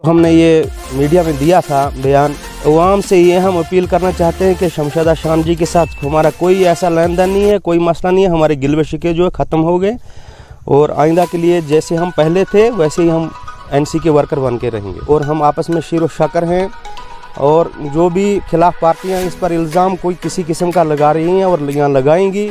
हमने ये मीडिया में दिया था बयान, अवाम से ये हम अपील करना चाहते हैं कि शमशादा शान जी के साथ हमारा कोई ऐसा लेन देन नहीं है, कोई मसला नहीं है। हमारे गिलवे शिकवे जो है ख़त्म हो गए और आइंदा के लिए जैसे हम पहले थे वैसे ही हम एनसी के वर्कर बन के रहेंगे और हम आपस में शीरो शकर हैं। और जो भी खिलाफ पार्टियां इस पर इल्ज़ाम कोई किसी किस्म का लगा रही हैं और यहाँ लगाएंगी,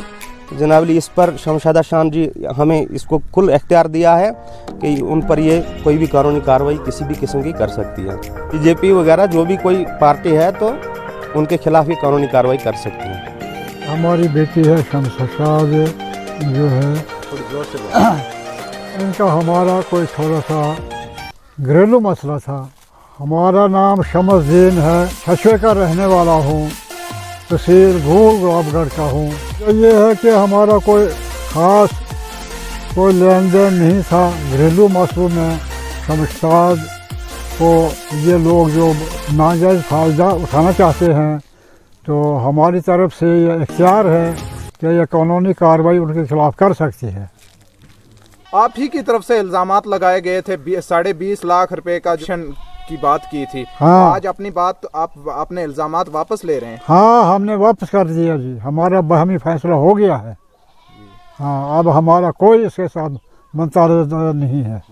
जनाबली इस पर शमशादा शान जी हमें इसको खुल इख्तियार दिया है कि उन पर ये कोई भी कानूनी कार्रवाई किसी भी किस्म की कर सकती है। बीजेपी वगैरह जो भी कोई पार्टी है तो उनके खिलाफ ही कानूनी कार्रवाई कर सकती है। हमारी बेटी है शमशाद जो है, इनका हमारा कोई थोड़ा सा घरेलू मसला था। हमारा नाम शमसुद्दीन है, छछवे का रहने वाला हूँ, तहसील घूल गुलाबगढ़ का हूँ। तो ये है कि हमारा कोई ख़ास कोई लेन देन नहीं था घरेलू मसलों में। शमशाद को ये लोग जो नाजायज़ फ़ायदा उठाना चाहते हैं तो हमारी तरफ से ये इख्तियार है कि ये कानूनी कार्रवाई उनके खिलाफ कर सकती है। आप ही की तरफ से इल्ज़ामात लगाए गए थे 20.5 लाख रुपए का की बात की थी। हाँ, आज अपनी बात आपने इल्ज़ामात वापस ले रहे हैं। हाँ, हमने वापस कर दिया जी, हमारा बहमी फैसला हो गया है। हाँ, अब हमारा कोई इसके साथ मुतालबा नहीं है।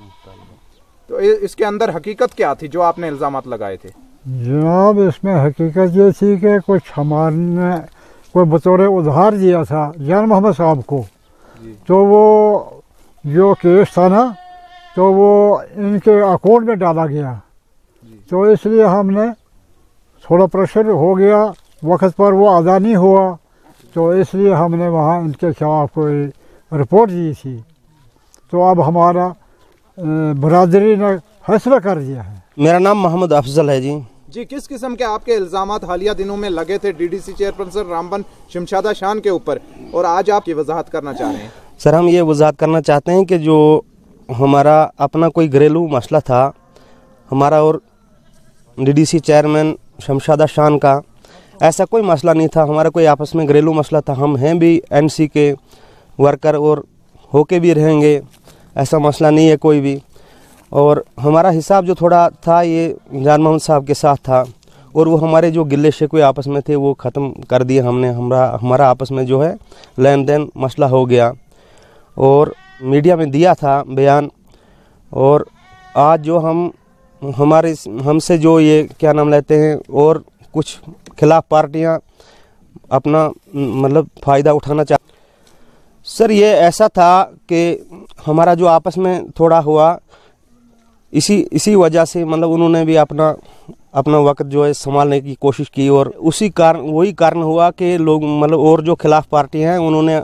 तो इसके अंदर हकीकत क्या थी जो आपने इल्ज़ामात लगाए थे? जनाब, इसमें हकीकत ये थी कि कुछ हमारे कोई बतौर उधार दिया था जान मोहम्मद साहब को, तो वो जो केस था ना तो वो इनके अकाउंट में डाला गया। तो इसलिए हमने थोड़ा प्रेशर हो गया, वक्त पर वो अदा नहीं हुआ, तो इसलिए हमने वहाँ इनके खिलाफ कोई रिपोर्ट दी थी। तो अब हमारा बरादरी ने फैसला कर दिया है। मेरा नाम मोहम्मद अफजल है जी। जी, किस किस्म के आपके इल्ज़ामात हालिया दिनों में लगे थे डीडीसी चेयरपर्सन रामबन शमशादा शान के ऊपर, और आज आप ये वजाहत करना चाह रहे हैं? सर, हम ये वजाहत करना चाहते हैं कि जो हमारा अपना कोई घरेलू मसला था हमारा और डीडीसी चेयरमैन शमशादा शान का, ऐसा कोई मसला नहीं था। हमारा कोई आपस में घरेलू मसला था। हम हैं भी एनसी के वर्कर और होके भी रहेंगे, ऐसा मसला नहीं है कोई भी। और हमारा हिसाब जो थोड़ा था ये जान मोहम्मद साहब के साथ था और वो हमारे जो गिले शिकवे आपस में थे वो ख़त्म कर दिए हमने। हमारा आपस में जो है लेन देन मसला हो गया और मीडिया में दिया था बयान। और आज जो हमसे जो ये क्या नाम लेते हैं और कुछ खिलाफ पार्टियां अपना मतलब फ़ायदा उठाना चाह। सर, ये ऐसा था कि हमारा जो आपस में थोड़ा हुआ, इसी वजह से मतलब उन्होंने भी अपना वक्त जो है संभालने की कोशिश की और वही कारण हुआ कि लोग मतलब और जो खिलाफ पार्टी हैं उन्होंने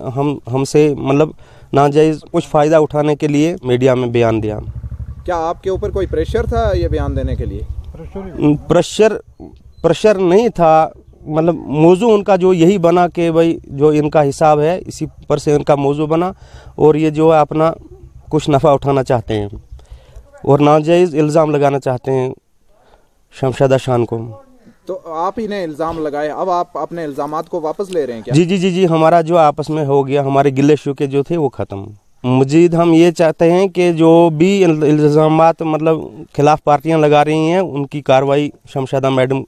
हमसे मतलब नाजायज़ कुछ फ़ायदा उठाने के लिए मीडिया में बयान दिया। क्या आपके ऊपर कोई प्रेशर था ये बयान देने के लिए? प्रेशर नहीं था, मतलब मौजू उनका जो यही बना कि भाई जो इनका हिसाब है इसी पर से इनका मौजू बना और ये जो है अपना कुछ नफ़ा उठाना चाहते हैं और नाजायज़ इल्ज़ाम लगाना चाहते हैं शमशादा शान को। तो आप ही ने इल्ज़ाम लगाए, अब आप अपने इल्ज़ामात को वापस ले रहे हैं क्या? जी, हमारा जो आपस में हो गया, हमारे गिले शिकवे जो थे वो ख़त्म। मजीद हम ये चाहते हैं कि जो भी इल्ज़ामात मतलब खिलाफ पार्टियां लगा रही हैं उनकी कार्रवाई शमशादा मैडम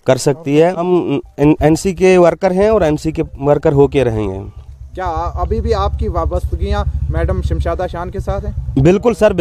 कर सकती है। हम एनसी के वर्कर हैं और एनसी के वर्कर होके रहेंगे। क्या अभी भी आपकी वाबस्तगियाँ मैडम शमशादा शान के साथ हैं? बिल्कुल सर।